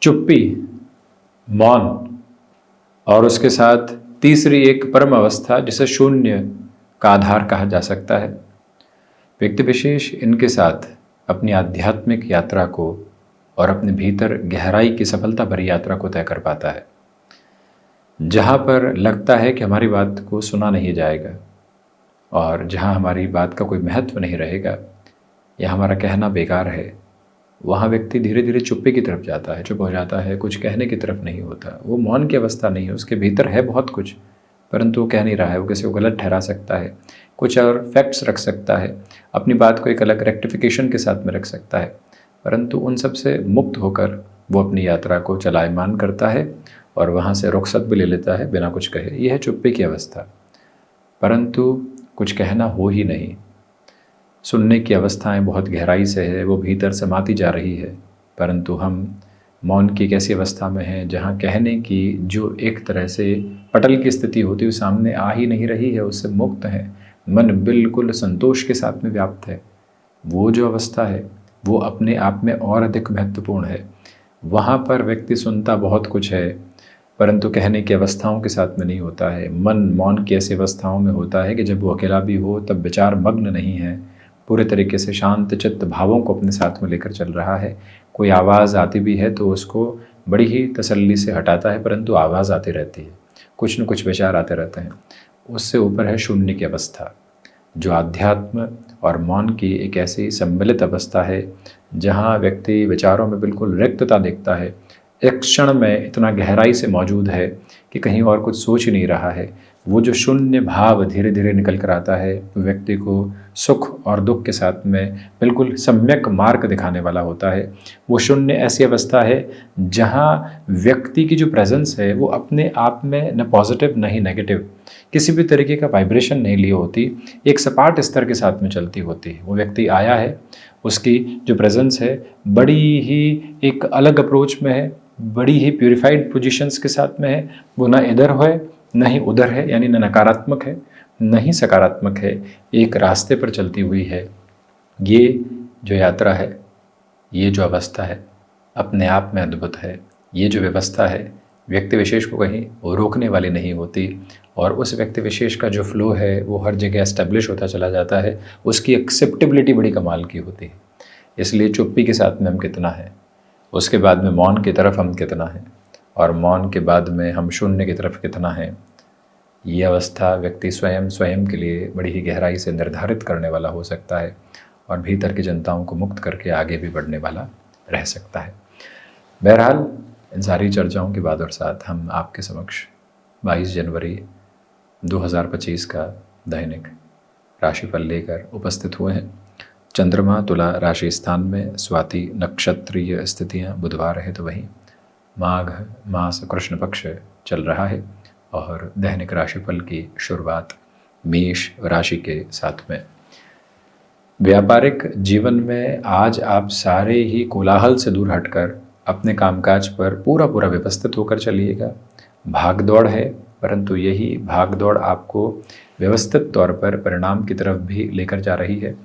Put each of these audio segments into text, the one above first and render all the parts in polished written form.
चुप्पी, मौन और उसके साथ तीसरी एक परम अवस्था जिसे शून्य का आधार कहा जा सकता है। व्यक्ति विशेष इनके साथ अपनी आध्यात्मिक यात्रा को और अपने भीतर गहराई की सफलता भरी यात्रा को तय कर पाता है। जहाँ पर लगता है कि हमारी बात को सुना नहीं जाएगा और जहाँ हमारी बात का कोई महत्व नहीं रहेगा या हमारा कहना बेकार है, वहाँ व्यक्ति धीरे धीरे चुप्पी की तरफ जाता है, चुप हो जाता है, कुछ कहने की तरफ नहीं होता। वो मौन की अवस्था नहीं है, उसके भीतर है बहुत कुछ, परंतु वो कह नहीं रहा है। वो किसी को गलत ठहरा सकता है, कुछ और फैक्ट्स रख सकता है, अपनी बात को एक अलग रेक्टिफिकेशन के साथ में रख सकता है, परंतु उन सब से मुक्त होकर वो अपनी यात्रा को चलायमान करता है और वहाँ से रुखसत भी ले लेता है बिना कुछ कहे। यह है चुप्पी की अवस्था। परंतु कुछ कहना हो ही नहीं, सुनने की अवस्थाएं बहुत गहराई से है, वो भीतर समाती जा रही है, परंतु हम मौन की एक ऐसी अवस्था में हैं जहाँ कहने की जो एक तरह से पटल की स्थिति होती है वो सामने आ ही नहीं रही है, उससे मुक्त है, मन बिल्कुल संतोष के साथ में व्याप्त है। वो जो अवस्था है वो अपने आप में और अधिक महत्वपूर्ण है। वहाँ पर व्यक्ति सुनता बहुत कुछ है, परंतु कहने की अवस्थाओं के साथ में नहीं होता है। मन मौन की ऐसी अवस्थाओं में होता है कि जब वो अकेला भी हो तब विचार मग्न नहीं है, पूरे तरीके से शांत चित्त भावों को अपने साथ में लेकर चल रहा है। कोई आवाज़ आती भी है तो उसको बड़ी ही तसल्ली से हटाता है, परंतु आवाज़ आती रहती है, कुछ न कुछ विचार आते रहते हैं। उससे ऊपर है शून्य की अवस्था, जो आध्यात्म और मौन की एक ऐसी सम्मिलित अवस्था है जहाँ व्यक्ति विचारों में बिल्कुल रिक्तता देखता है, एक क्षण में इतना गहराई से मौजूद है कि कहीं और कुछ सोच ही नहीं रहा है। वो जो शून्य भाव धीरे धीरे निकल कर आता है व्यक्ति को सुख और दुख के साथ में बिल्कुल सम्यक मार्ग दिखाने वाला होता है। वो शून्य ऐसी अवस्था है जहाँ व्यक्ति की जो प्रेजेंस है वो अपने आप में न पॉजिटिव न ही नेगेटिव, किसी भी तरीके का वाइब्रेशन नहीं लिए होती, एक सपाट स्तर के साथ में चलती होती है। वो व्यक्ति आया है, उसकी जो प्रेजेंस है बड़ी ही एक अलग अप्रोच में है, बड़ी ही प्यूरिफाइड पोजीशंस के साथ में है। वो ना इधर है न ही उधर है, यानी न नकारात्मक है न ही सकारात्मक है, एक रास्ते पर चलती हुई है। ये जो यात्रा है, ये जो अवस्था है अपने आप में अद्भुत है। ये जो व्यवस्था है व्यक्ति विशेष को कहीं रोकने वाली नहीं होती और उस व्यक्ति विशेष का जो फ्लो है वो हर जगह एस्टेब्लिश होता चला जाता है। उसकी एक्सेप्टेबिलिटी बड़ी कमाल की होती है। इसलिए चुप्पी के साथ में हम कितना है, उसके बाद में मौन की तरफ हम कितना है और मौन के बाद में हम शून्य की तरफ कितना है, ये अवस्था व्यक्ति स्वयं के लिए बड़ी ही गहराई से निर्धारित करने वाला हो सकता है और भीतर की जनताओं को मुक्त करके आगे भी बढ़ने वाला रह सकता है। बहरहाल इन सारी चर्चाओं के बाद और साथ हम आपके समक्ष 22 जनवरी 2025 का दैनिक राशिफल लेकर उपस्थित हुए हैं। चंद्रमा तुला राशि स्थान में, स्वाति नक्षत्रीय स्थितियाँ बुधवार है तो वहीं माघ मास कृष्ण पक्ष चल रहा है और दैनिक राशिफल की शुरुआत मेष राशि के साथ में। व्यापारिक जीवन में आज आप सारे ही कोलाहल से दूर हटकर अपने कामकाज पर पूरा व्यवस्थित होकर चलिएगा। भाग दौड़ है, परंतु यही भाग दौड़ आपको व्यवस्थित तौर पर परिणाम की तरफ भी लेकर जा रही है।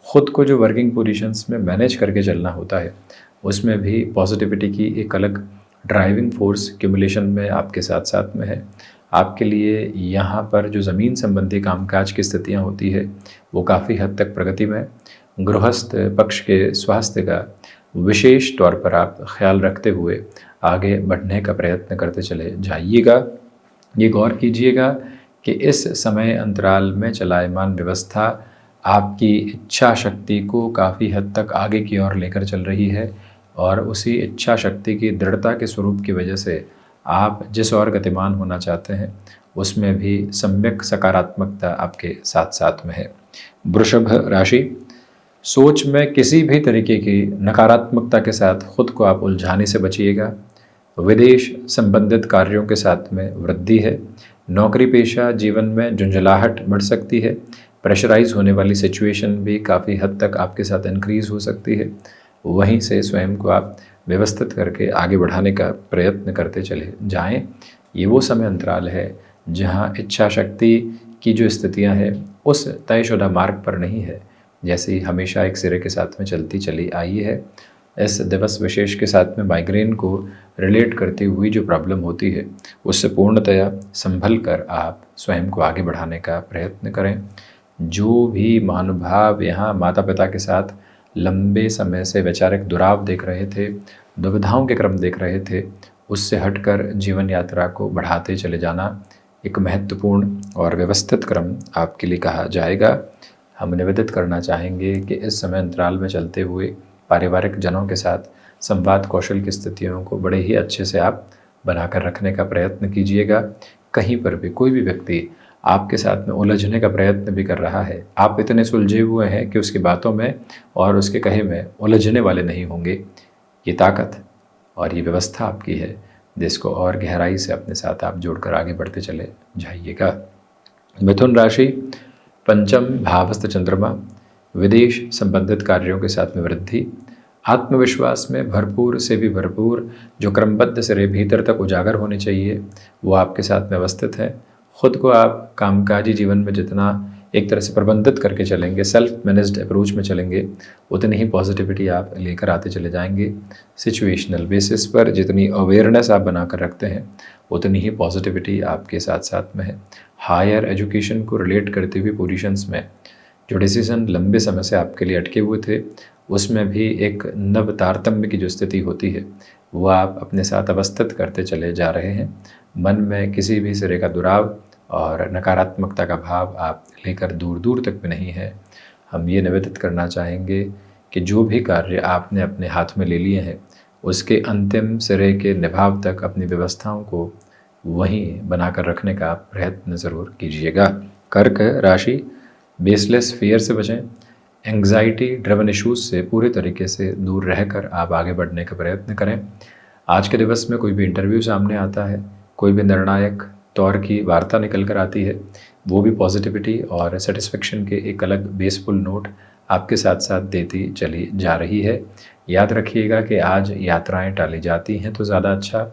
खुद को जो वर्किंग पोजीशंस में मैनेज करके चलना होता है उसमें भी पॉजिटिविटी की एक अलग ड्राइविंग फोर्स क्यूमुलेशन में आपके साथ साथ में है। आपके लिए यहाँ पर जो ज़मीन संबंधी कामकाज की स्थितियाँ होती है वो काफ़ी हद तक प्रगति में। गृहस्थ पक्ष के स्वास्थ्य का विशेष तौर पर आप ख्याल रखते हुए आगे बढ़ने का प्रयत्न करते चले जाइएगा। ये गौर कीजिएगा कि इस समय अंतराल में चलायमान व्यवस्था आपकी इच्छा शक्ति को काफ़ी हद तक आगे की ओर लेकर चल रही है और उसी इच्छा शक्ति की दृढ़ता के स्वरूप की वजह से आप जिस ओर गतिमान होना चाहते हैं उसमें भी सम्यक सकारात्मकता आपके साथ साथ में है। वृषभ राशि, सोच में किसी भी तरीके की नकारात्मकता के साथ खुद को आप उलझाने से बचिएगा। विदेश संबंधित कार्यों के साथ में वृद्धि है। नौकरी पेशा जीवन में झुंझलाहट बढ़ सकती है। प्रेशराइज होने वाली सिचुएशन भी काफ़ी हद तक आपके साथ इंक्रीज हो सकती है। वहीं से स्वयं को आप व्यवस्थित करके आगे बढ़ाने का प्रयत्न करते चले जाएं। ये वो समय अंतराल है जहां इच्छा शक्ति की जो स्थितियां हैं उस तयशुदा मार्ग पर नहीं है, जैसे हमेशा एक सिरे के साथ में चलती चली आई है। इस दिवस विशेष के साथ में माइग्रेन को रिलेट करती हुई जो प्रॉब्लम होती है उससे पूर्णतया संभल कर आप स्वयं को आगे बढ़ाने का प्रयत्न करें। जो भी महानुभाव यहाँ माता पिता के साथ लंबे समय से वैचारिक दुराव देख रहे थे, दुविधाओं के क्रम देख रहे थे, उससे हटकर जीवन यात्रा को बढ़ाते चले जाना एक महत्वपूर्ण और व्यवस्थित क्रम आपके लिए कहा जाएगा। हम निवेदित करना चाहेंगे कि इस समय अंतराल में चलते हुए पारिवारिक जनों के साथ संवाद कौशल की स्थितियों को बड़े ही अच्छे से आप बनाकर रखने का प्रयत्न कीजिएगा। कहीं पर भी कोई भी व्यक्ति आपके साथ में उलझने का प्रयत्न भी कर रहा है, आप इतने सुलझे हुए हैं कि उसकी बातों में और उसके कहे में उलझने वाले नहीं होंगे। ये ताकत और ये व्यवस्था आपकी है, जिसको और गहराई से अपने साथ आप जोड़कर आगे बढ़ते चले जाइएगा। मिथुन राशि, पंचम भावस्थ चंद्रमा, विदेश संबंधित कार्यों के साथ में वृद्धि, आत्मविश्वास में भरपूर से भी भरपूर जो क्रमबद्ध सिरे भीतर तक उजागर होने चाहिए वो आपके साथ में अवस्थित है। खुद को आप कामकाजी जीवन में जितना एक तरह से प्रबंधित करके चलेंगे, सेल्फ मैनेज्ड अप्रोच में चलेंगे, उतनी ही पॉजिटिविटी आप लेकर आते चले जाएंगे। सिचुएशनल बेसिस पर जितनी अवेयरनेस आप बनाकर रखते हैं उतनी ही पॉजिटिविटी आपके साथ साथ में है। हायर एजुकेशन को रिलेट करते हुए पोजीशंस में जो डिसीजन लंबे समय से आपके लिए अटके हुए थे उसमें भी एक नव तारतम्य की जो स्थिति होती है वो आप अपने साथ अवस्थित करते चले जा रहे हैं। मन में किसी भी सिरे का दुराव और नकारात्मकता का भाव आप लेकर दूर दूर तक भी नहीं है। हम ये निवेदित करना चाहेंगे कि जो भी कार्य आपने अपने हाथ में ले लिए हैं उसके अंतिम सिरे के निभाव तक अपनी व्यवस्थाओं को वहीं बनाकर रखने का प्रयत्न ज़रूर कीजिएगा। कर्क राशि, बेसलेस फियर से बचें, एंग्जाइटी ड्रिवन इश्यूज से पूरे तरीके से दूर रहकर आप आगे बढ़ने का प्रयत्न करें। आज के दिवस में कोई भी इंटरव्यू सामने आता है, कोई भी निर्णायक तौर की वार्ता निकल कर आती है, वो भी पॉजिटिविटी और सेटिस्फेक्शन के एक अलग बेसफुल नोट आपके साथ साथ देती चली जा रही है। याद रखिएगा कि आज यात्राएं टाली जाती हैं तो ज़्यादा अच्छा।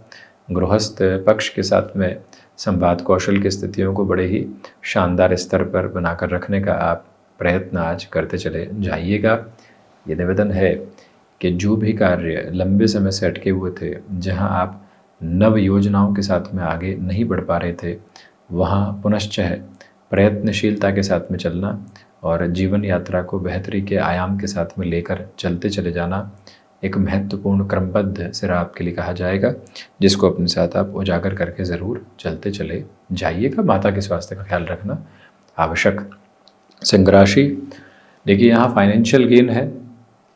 गृहस्थ पक्ष के साथ में संवाद कौशल की स्थितियों को बड़े ही शानदार स्तर पर बनाकर रखने का आप प्रयत्न आज करते चले जाइएगा। ये निवेदन है कि जो भी कार्य लंबे समय से अटके हुए थे, जहां आप नव योजनाओं के साथ में आगे नहीं बढ़ पा रहे थे, वहां पुनश्चः प्रयत्नशीलता के साथ में चलना और जीवन यात्रा को बेहतरी के आयाम के साथ में लेकर चलते चले जाना एक महत्वपूर्ण क्रमबद्ध सिरा आपके लिए कहा जाएगा, जिसको अपने साथ आप उजागर करके ज़रूर चलते चले जाइएगा। माता के स्वास्थ्य का ख्याल रखना आवश्यक। सिंह राशि, देखिए यहाँ फाइनेंशियल गेन है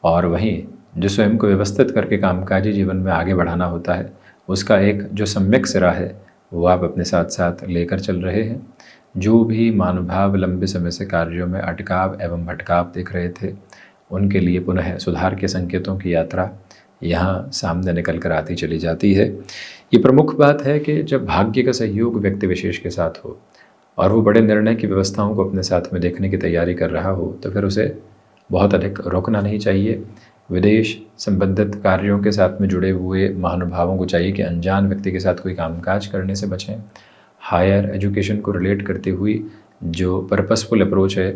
और वहीं जो स्वयं को व्यवस्थित करके कामकाजी जीवन में आगे बढ़ाना होता है उसका एक जो सम्यक सिरा है वो आप अपने साथ साथ लेकर चल रहे हैं। जो भी महानुभाव लंबे समय से कार्यों में अटकाव एवं भटकाव देख रहे थे उनके लिए पुनः सुधार के संकेतों की यात्रा यहाँ सामने निकल कर आती चली जाती है। ये प्रमुख बात है कि जब भाग्य का सहयोग व्यक्ति विशेष के साथ हो और वो बड़े निर्णय की व्यवस्थाओं को अपने साथ में देखने की तैयारी कर रहा हो तो फिर उसे बहुत अधिक रोकना नहीं चाहिए। विदेश संबंधित कार्यों के साथ में जुड़े हुए महानुभावों को चाहिए कि अनजान व्यक्ति के साथ कोई कामकाज करने से बचें। हायर एजुकेशन को रिलेट करती हुई जो पर्पसफुल अप्रोच है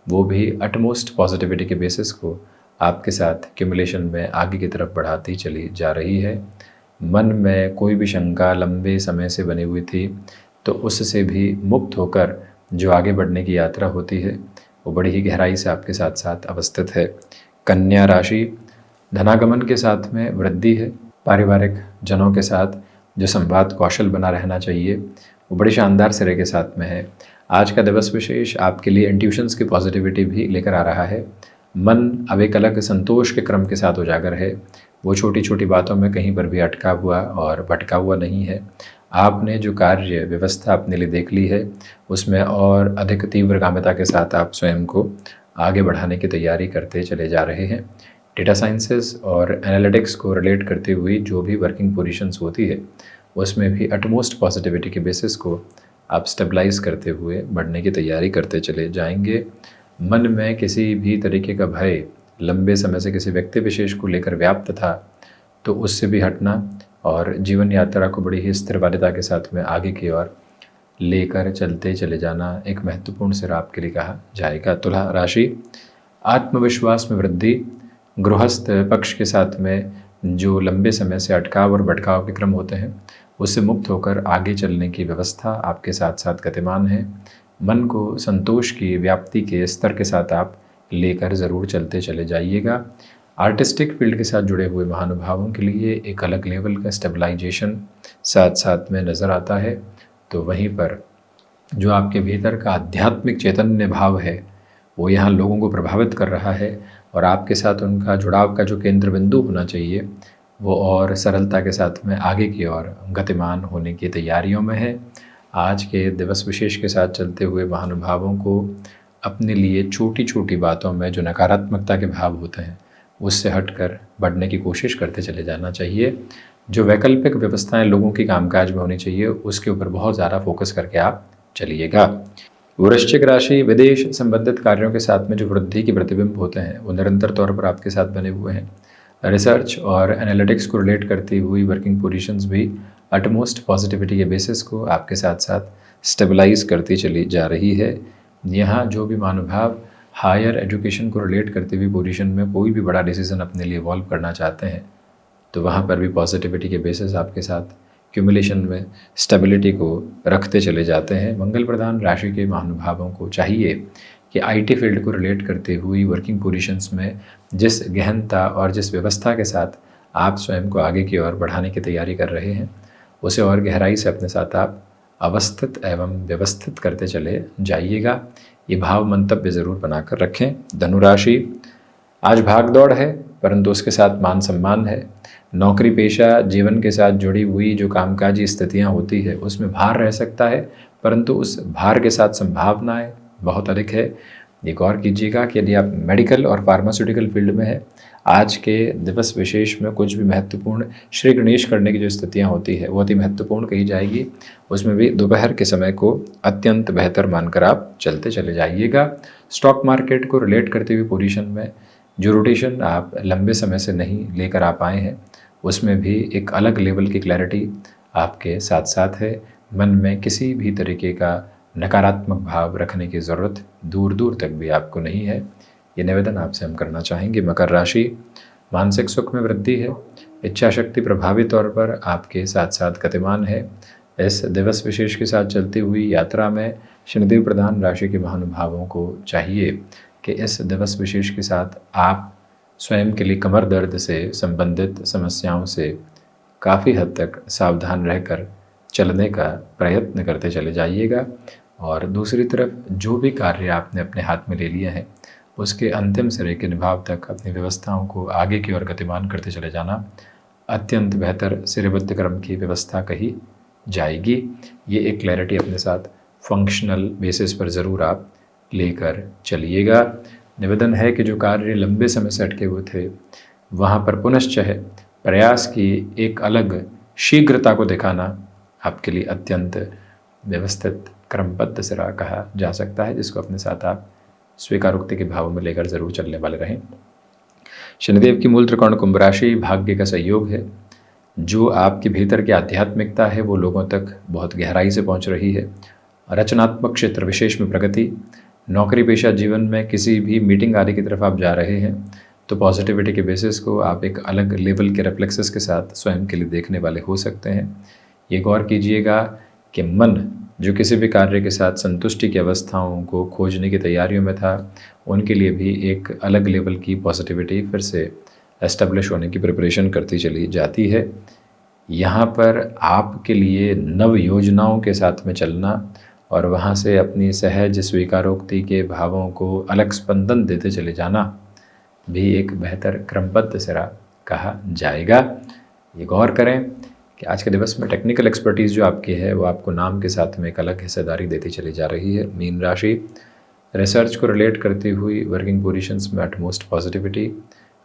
वो भी अटमोस्ट पॉजिटिविटी के बेसिस को आपके साथ क्यूमुलेशन में आगे की तरफ बढ़ाती चली जा रही है। मन में कोई भी शंका लंबे समय से बनी हुई थी तो उससे भी मुक्त होकर जो आगे बढ़ने की यात्रा होती है वो बड़ी ही गहराई से आपके साथ साथ अवस्थित है। कन्या राशि, धनागमन के साथ में वृद्धि है। पारिवारिक जनों के साथ जो संवाद कौशल बना रहना चाहिए वो बड़ी शानदार सिरे के साथ में है। आज का दिवस विशेष आपके लिए इंट्यूशंस की पॉजिटिविटी भी लेकर आ रहा है। मन अब एक अलग संतोष के क्रम के साथ उजागर है। वो छोटी छोटी बातों में कहीं पर भी अटका हुआ और भटका हुआ नहीं है। आपने जो कार्य व्यवस्था अपने लिए देख ली है उसमें और अधिक तीव्रगामिता के साथ आप स्वयं को आगे बढ़ाने की तैयारी करते चले जा रहे हैं। डेटा साइंसेस और एनालिटिक्स को रिलेट करते हुए जो भी वर्किंग पोजीशंस होती है उसमें भी अटमोस्ट पॉजिटिविटी के बेसिस को आप स्टेबलाइज करते हुए बढ़ने की तैयारी करते चले जाएंगे। मन में किसी भी तरीके का भय लंबे समय से किसी व्यक्ति विशेष को लेकर व्याप्त था तो उससे भी हटना और जीवन यात्रा को बड़ी ही स्थिरवादिता के साथ में आगे की ओर लेकर चलते चले जाना एक महत्वपूर्ण सिरा आपके लिए कहा जाएगा। तुला राशि, आत्मविश्वास में वृद्धि, गृहस्थ पक्ष के साथ में जो लंबे समय से अटकाव और भटकाव के क्रम होते हैं उससे मुक्त होकर आगे चलने की व्यवस्था आपके साथ साथ गतिमान है। मन को संतोष की व्याप्ति के स्तर के साथ आप लेकर ज़रूर चलते चले जाइएगा। आर्टिस्टिक फील्ड के साथ जुड़े हुए महानुभावों के लिए एक अलग लेवल का स्टेबलाइजेशन साथ साथ में नज़र आता है। तो वहीं पर जो आपके भीतर का आध्यात्मिक चैतन्य भाव है वो यहाँ लोगों को प्रभावित कर रहा है और आपके साथ उनका जुड़ाव का जो केंद्र बिंदु होना चाहिए वो और सरलता के साथ में आगे की ओर गतिमान होने की तैयारियों में है। आज के दिवस विशेष के साथ चलते हुए महानुभावों को अपने लिए छोटी छोटी बातों में जो नकारात्मकता के भाव होते हैं उससे हटकर बढ़ने की कोशिश करते चले जाना चाहिए। जो वैकल्पिक व्यवस्थाएं लोगों की कामकाज में होनी चाहिए उसके ऊपर बहुत ज़्यादा फोकस करके आप चलिएगा। वृश्चिक राशि, विदेश संबंधित कार्यों के साथ में जो वृद्धि के प्रतिबिंब होते हैं वो निरंतर तौर पर आपके साथ बने हुए हैं। रिसर्च और एनालिटिक्स को रिलेट करती हुई वर्किंग पोजीशंस भी अटमोस्ट पॉजिटिविटी के बेसिस को आपके साथ साथ स्टेबलाइज करती चली जा रही है। यहाँ जो भी महानुभाव हायर एजुकेशन को रिलेट करती हुई पोजीशन में कोई भी बड़ा डिसीजन अपने लिए इवॉल्व करना चाहते हैं तो वहाँ पर भी पॉजिटिविटी के बेसिस आपके साथ क्यूमुलेशन में स्टेबिलिटी को रखते चले जाते हैं। मंगल प्रधान राशि के महानुभावों को चाहिए कि आईटी फील्ड को रिलेट करते हुई वर्किंग पोजीशंस में जिस गहनता और जिस व्यवस्था के साथ आप स्वयं को आगे की ओर बढ़ाने की तैयारी कर रहे हैं उसे और गहराई से अपने साथ आप अवस्थित एवं व्यवस्थित करते चले जाइएगा। ये भाव मंतव्य ज़रूर बनाकर रखें। धनुराशि, आज भाग दौड़ है परंतु उसके साथ मान सम्मान है। नौकरी पेशा जीवन के साथ जुड़ी हुई जो कामकाजी स्थितियां होती है उसमें भार रह सकता है परंतु उस भार के साथ संभावनाएं बहुत अधिक है। ये गौर कीजिएगा कि यदि आप मेडिकल और फार्मास्यूटिकल फील्ड में है आज के दिवस विशेष में कुछ भी महत्वपूर्ण श्री गणेश करने की जो स्थितियां होती है वो अति महत्वपूर्ण कही जाएगी। उसमें भी दोपहर के समय को अत्यंत बेहतर मानकर आप चलते चले जाइएगा। स्टॉक मार्केट को रिलेट करते हुए पोजीशन में जो रोटेशन आप लंबे समय से नहीं लेकर आ पाए हैं उसमें भी एक अलग लेवल की क्लैरिटी आपके साथ साथ है। मन में किसी भी तरीके का नकारात्मक भाव रखने की ज़रूरत दूर दूर तक भी आपको नहीं है। ये निवेदन आपसे हम करना चाहेंगे। मकर राशि, मानसिक सुख में वृद्धि है। इच्छा शक्ति प्रभावी तौर पर आपके साथ साथ गतिमान है। इस दिवस विशेष के साथ चलती हुई यात्रा में शनिदेव प्रधान राशि के महानुभावों को चाहिए कि इस दिवस विशेष के साथ आप स्वयं के लिए कमर दर्द से संबंधित समस्याओं से काफ़ी हद तक सावधान रहकर चलने का प्रयत्न करते चले जाइएगा। और दूसरी तरफ जो भी कार्य आपने अपने हाथ में ले लिया है उसके अंतिम सिरे के निभाव तक अपनी व्यवस्थाओं को आगे की ओर गतिमान करते चले जाना अत्यंत बेहतर सिरेबद्ध क्रम की व्यवस्था कही जाएगी। ये एक क्लैरिटी अपने साथ फंक्शनल बेसिस पर ज़रूर आप लेकर चलिएगा। निवेदन है कि जो कार्य लंबे समय से अटके हुए थे वहाँ पर पुनश्च प्रयास की एक अलग शीघ्रता को दिखाना आपके लिए अत्यंत व्यवस्थित क्रमबद्ध सिरा कहा जा सकता है जिसको अपने साथ आप स्वीकारोक्ति के भाव में लेकर जरूर चलने वाले रहें। शनिदेव की मूल त्रिकोण कुंभ राशि भाग्य का सहयोग है। जो आपके भीतर की आध्यात्मिकता है वो लोगों तक बहुत गहराई से पहुंच रही है। रचनात्मक क्षेत्र विशेष में प्रगति, नौकरी पेशा जीवन में किसी भी मीटिंग आदि की तरफ आप जा रहे हैं तो पॉजिटिविटी के बेसिस को आप एक अलग लेवल के रिफ्लेक्सेस के साथ स्वयं के लिए देखने वाले हो सकते हैं। ये गौर कीजिएगा कि मन जो किसी भी कार्य के साथ संतुष्टि की अवस्थाओं को खोजने की तैयारियों में था उनके लिए भी एक अलग लेवल की पॉजिटिविटी फिर से एस्टेब्लिश होने की प्रिपरेशन करती चली जाती है। यहाँ पर आपके लिए नव योजनाओं के साथ में चलना और वहाँ से अपनी सहज स्वीकारोक्ति के भावों को अलग स्पंदन देते चले जाना भी एक बेहतर क्रमबद्ध सिरा कहा जाएगा। ये गौर करें कि आज के दिवस में टेक्निकल एक्सपर्टीज़ जो आपकी है वो आपको नाम के साथ में एक अलग हिस्सेदारी देती चली जा रही है। मीन राशि, रिसर्च को रिलेट करती हुई वर्किंग पोजीशंस में एटमोस्ट पॉजिटिविटी,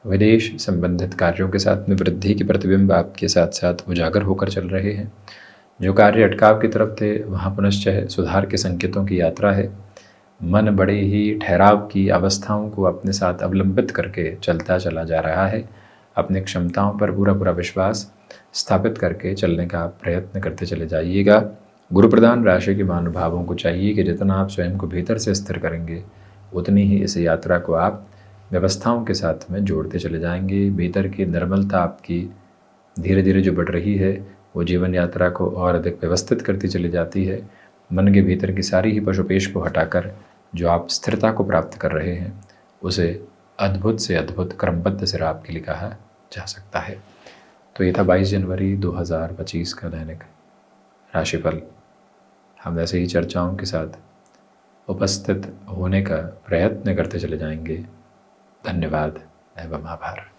विदेश संबंधित कार्यों के साथ में वृद्धि के प्रतिबिंब आपके साथ साथ उजागर होकर चल रहे हैं। जो कार्य अटकाव की तरफ थे वहाँ पुनश्च सुधार के संकेतों की यात्रा है। मन बड़े ही ठहराव की अवस्थाओं को अपने साथ अवलंबित करके चलता चला जा रहा है। अपनी क्षमताओं पर पूरा विश्वास स्थापित करके चलने का प्रयत्न करते चले जाइएगा। गुरु प्रधान राशि के महानुभावों को चाहिए कि जितना आप स्वयं को भीतर से स्थिर करेंगे उतनी ही इस यात्रा को आप व्यवस्थाओं के साथ में जोड़ते चले जाएंगे। भीतर की निर्मलता आपकी धीरे धीरे जो बढ़ रही है वो जीवन यात्रा को और अधिक व्यवस्थित करती चली जाती है। मन के भीतर की सारी ही पशुपेश को हटाकर जो आप स्थिरता को प्राप्त कर रहे हैं उसे अद्भुत से अद्भुत क्रमबद्ध सिरा आपके लिए कहा जा सकता है। तो ये था 22 जनवरी 2025 का दैनिक राशिफल। हम ऐसे ही चर्चाओं के साथ उपस्थित होने का प्रयत्न करते चले जाएंगे। धन्यवाद एवं आभार।